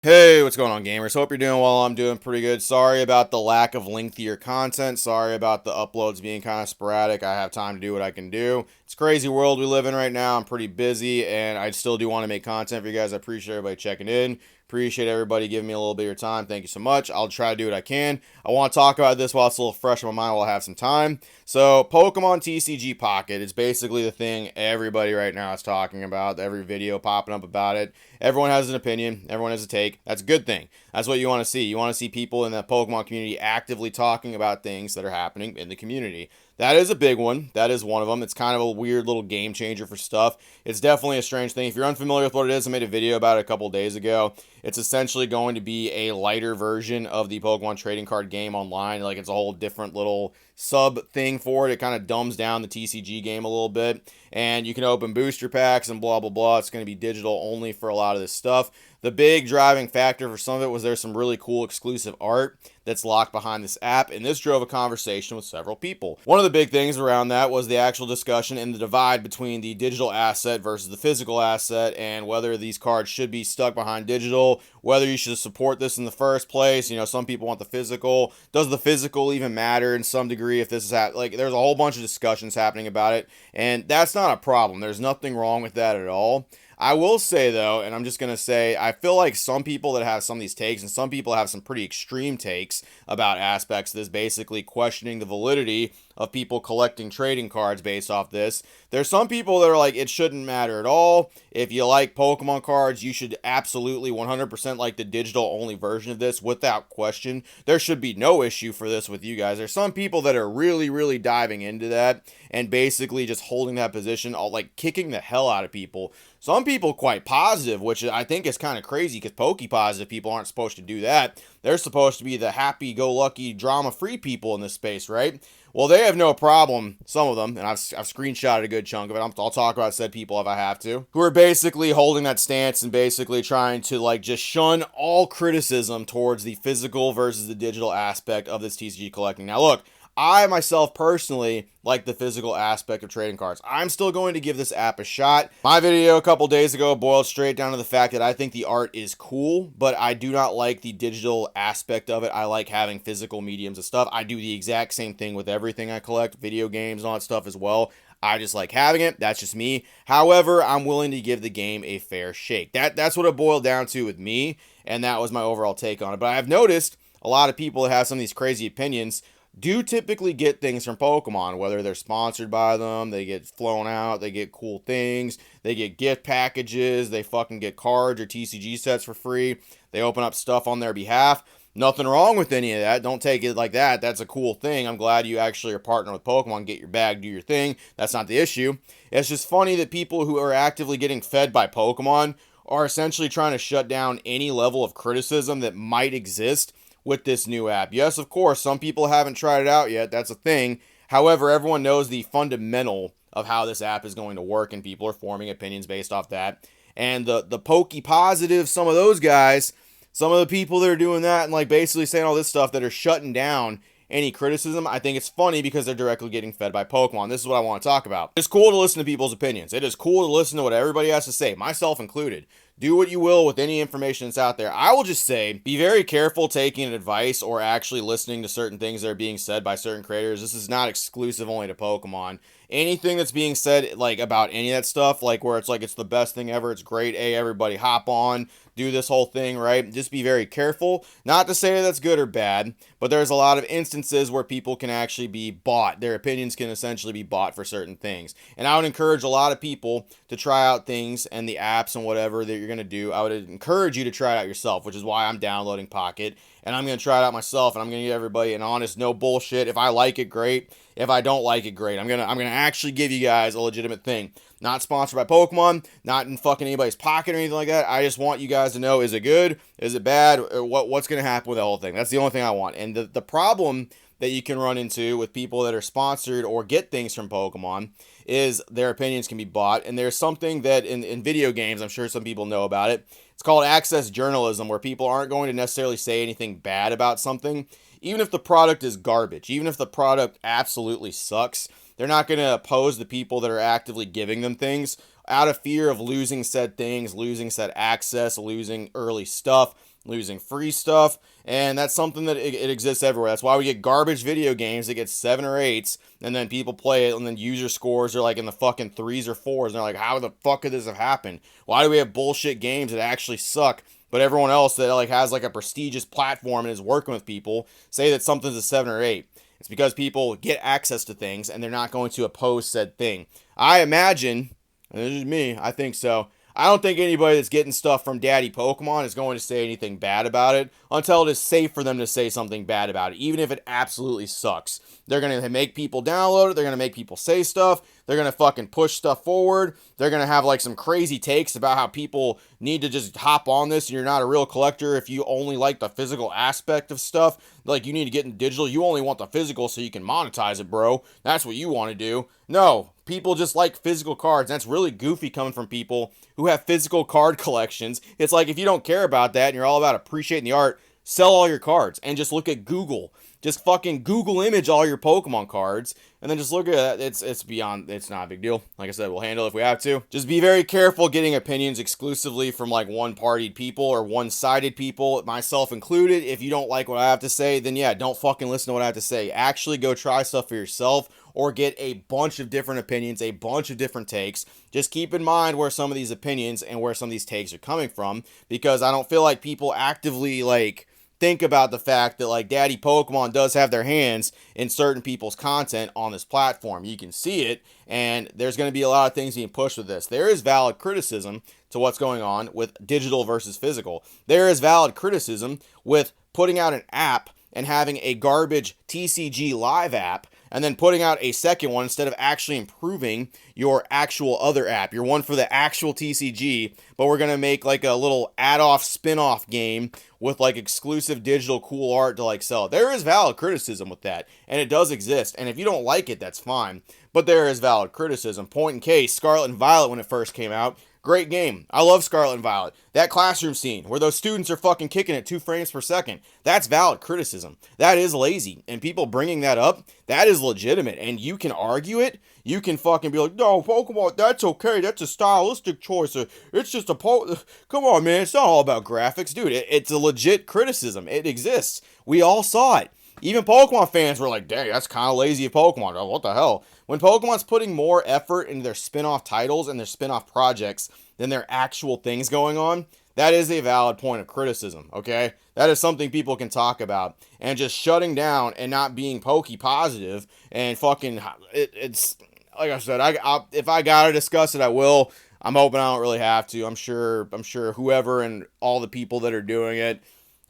Hey, what's going on, gamers? Hope you're doing well. I'm doing pretty good. Sorry about the lack of lengthier content. Sorry about the uploads being kind of sporadic. I have time to do what I can do. It's a crazy world we live in right now. I'm pretty busy, and I still do want to make content for you guys. I appreciate everybody checking in. Appreciate everybody giving me a little bit of your time. Thank you so much. I'll try to do what I can. I want to talk about this while it's a little fresh in my mind while I have some time. So, Pokemon TCG Pocket is basically the thing everybody right now is talking about. Every video popping up about it. Everyone has an opinion. Everyone has a take. That's a good thing. That's what you want to see. You want to see people in the Pokemon community actively talking about things that are happening in the community. That is a big one. That is one of them. It's kind of a weird little game changer for stuff. It's definitely a strange thing. If you're unfamiliar with what it is, I made a video about it a couple days ago. It's essentially going to be a lighter version of the Pokemon trading card game online. Like, it's a whole different little sub thing for it. It kind of dumbs down the TCG game a little bit. And you can open booster packs and blah, blah, blah. It's going to be digital only for a lot of this stuff. The big driving factor for some of it was there's some really cool exclusive art that's locked behind this app, and this drove a conversation with several people. One of the big things around that was the actual discussion in the divide between the digital asset versus the physical asset, and whether these cards should be stuck behind digital, whether you should support this in the first place. You know, some people want the physical. Does the physical even matter in some degree if this is like, there's a whole bunch of discussions happening about it, and that's not a problem. There's nothing wrong with that at all. I will say, though, and I'm just going to say, I feel like some people that have some of these takes, and some people have some pretty extreme takes about aspects of this, basically questioning the validity of people collecting trading cards based off this. There's some people that are like, it shouldn't matter at all. If you like Pokemon cards, you should absolutely 100% like the digital only version of this without question. There should be no issue for this with you guys. There's some people that are really, really diving into that and basically just holding that position, all like kicking the hell out of people. Some people quite positive, which I think is kind of crazy because Poke positive people aren't supposed to do that. They're supposed to be the happy-go-lucky, drama-free people in this space, right? Well, they have no problem, some of them, and I've screenshotted a good chunk of it. I'll talk about said people if I have to, who are basically holding that stance and basically trying to like just shun all criticism towards the physical versus the digital aspect of this TCG collecting. Now, look, I myself personally like the physical aspect of trading cards. I'm still going to give this app a shot. My video a couple days ago boiled straight down to the fact that I think the art is cool, but I do not like the digital aspect of it. I like having physical mediums of stuff. I do the exact same thing with everything I collect, video games and all that stuff as well. I just like having it. That's just me. However, I'm willing to give the game a fair shake. That's what it boiled down to with me, and that was my overall take on it. But I've noticed a lot of people that have some of these crazy opinions do typically get things from Pokemon, whether they're sponsored by them, they get flown out, they get cool things, they get gift packages, they fucking get cards or TCG sets for free, they open up stuff on their behalf. Nothing wrong with any of that. Don't take it like that. That's a cool thing. I'm glad you actually are partnering with Pokemon. Get your bag, do your thing. That's not the issue. It's just funny that people who are actively getting fed by Pokemon are essentially trying to shut down any level of criticism that might exist with this new app. Yes, of course, some people haven't tried it out yet. That's a thing. However, everyone knows the fundamental of how this app is going to work, and people are forming opinions based off that. And the pokey positive, some of those guys, some of the people that are doing that and like basically saying all this stuff that are shutting down any criticism, I think it's funny because they're directly getting fed by Pokemon. This is what I want to talk about. It's cool to listen to people's opinions. It is cool to listen to what everybody has to say, myself included. Do what you will with any information that's out there. I will just say, be very careful taking advice or actually listening to certain things that are being said by certain creators. This is not exclusive only to Pokemon. Anything that's being said, like, about any of that stuff, like, where it's like, it's the best thing ever, it's great, hey, everybody hop on, do this whole thing, right? Just be very careful. Not to say that's good or bad, but there's a lot of instances where people can actually be bought. Their opinions can essentially be bought for certain things. And I would encourage a lot of people to try out things and the apps and whatever that you're going to do. I would encourage you to try it out yourself, which is why I'm downloading Pocket. And I'm going to try it out myself, and I'm going to give everybody an honest, no bullshit. If I like it, great. If I don't like it, great. I'm gonna actually give you guys a legitimate thing. Not sponsored by Pokemon, not in fucking anybody's pocket or anything like that. I just want you guys to know, is it good? Is it bad? What's gonna happen with the whole thing? That's the only thing I want. And the problem that you can run into with people that are sponsored or get things from Pokemon is their opinions can be bought. And there's something that in video games, I'm sure some people know about it. It's called access journalism, where people aren't going to necessarily say anything bad about something. Even if the product is garbage, even if the product absolutely sucks, they're not going to oppose the people that are actively giving them things out of fear of losing said things, losing said access, losing early stuff. losing free stuff, and that's something that it exists everywhere. That's why we get garbage video games that get 7 or 8s, and then people play it, and then user scores are like in the fucking 3s or 4s, and they're like, how the fuck could this have happened? Why do we have bullshit games that actually suck, but everyone else that like has like a prestigious platform and is working with people say that something's a 7 or 8? It's because people get access to things and they're not going to oppose said thing. I imagine, and this is me, I think so. I don't think anybody that's getting stuff from Daddy Pokemon is going to say anything bad about it until it is safe for them to say something bad about it, even if it absolutely sucks. They're going to make people download it. They're going to make people say stuff. They're going to fucking push stuff forward. They're going to have like some crazy takes about how people need to just hop on this and you're not a real collector if you only like the physical aspect of stuff. Like you need to get in digital. You only want the physical so you can monetize it, bro. That's what you want to do. No, people just like physical cards. That's really goofy coming from people who have physical card collections. It's like if you don't care about that and you're all about appreciating the art, sell all your cards and just look at Google. Just fucking Google image all your Pokemon cards and then just look at it. It's beyond, it's not a big deal. Like I said, we'll handle it if we have to. Just be very careful getting opinions exclusively from like one-partied people or one-sided people, myself included. If you don't like what I have to say, then yeah, don't fucking listen to what I have to say. Actually go try stuff for yourself or get a bunch of different opinions, a bunch of different takes. Just keep in mind where some of these opinions and where some of these takes are coming from, because I don't feel like people actively like think about the fact that like Daddy Pokemon does have their hands in certain people's content on this platform. You can see it, and there's going to be a lot of things being pushed with this. There is valid criticism to what's going on with digital versus physical. There is valid criticism with putting out an app and having a garbage TCG live app and then putting out a second one instead of actually improving your actual other app. Your one for the actual TCG, but we're going to make like a little add-off spin-off game with like exclusive digital cool art to like sell. There is valid criticism with that, and it does exist. And if you don't like it, that's fine. But there is valid criticism. Point in case, Scarlet and Violet when it first came out, great game. I love Scarlet and Violet. That classroom scene where those students are fucking kicking it 2 frames per second. That's valid criticism. That is lazy. And people bringing that up, that is legitimate. And you can argue it. You can fucking be like, no, Pokemon, that's okay. That's a stylistic choice. It's just come on, man. It's not all about graphics. Dude, it's a legit criticism. It exists. We all saw it. Even Pokemon fans were like, dang, that's kind of lazy of Pokemon. Oh, what the hell? When Pokemon's putting more effort into their spin-off titles and their spin-off projects than their actual things going on, that is a valid point of criticism, okay? That is something people can talk about. And just shutting down and not being pokey positive and fucking, it's, like I said, if I gotta discuss it, I will. I'm hoping I don't really have to. I'm sure whoever and all the people that are doing it,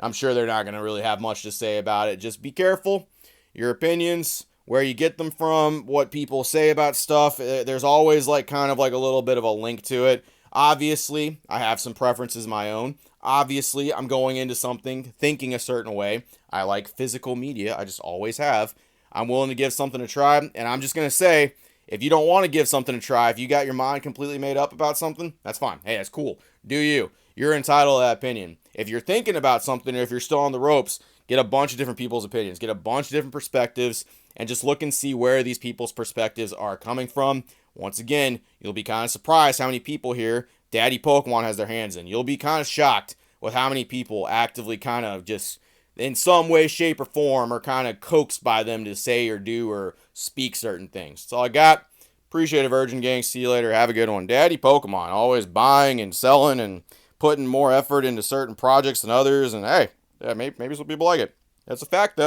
I'm sure they're not going to really have much to say about it. Just be careful. Your opinions, where you get them from, what people say about stuff. There's always like kind of like a little bit of a link to it. Obviously, I have some preferences of my own. Obviously, I'm going into something thinking a certain way. I like physical media. I just always have. I'm willing to give something a try. And I'm just going to say, if you don't want to give something a try, if you got your mind completely made up about something, that's fine. Hey, that's cool. Do you. You're entitled to that opinion. If you're thinking about something, or if you're still on the ropes, get a bunch of different people's opinions. Get a bunch of different perspectives, and just look and see where these people's perspectives are coming from. Once again, you'll be kind of surprised how many people here Daddy Pokemon has their hands in. You'll be kind of shocked with how many people actively kind of just, in some way, shape, or form, are kind of coaxed by them to say or do or speak certain things. That's all I got. Appreciate it, Virgin Gang. See you later. Have a good one. Daddy Pokemon, always buying and selling and putting more effort into certain projects than others. And hey, yeah, maybe some people like it. That's a fact, though.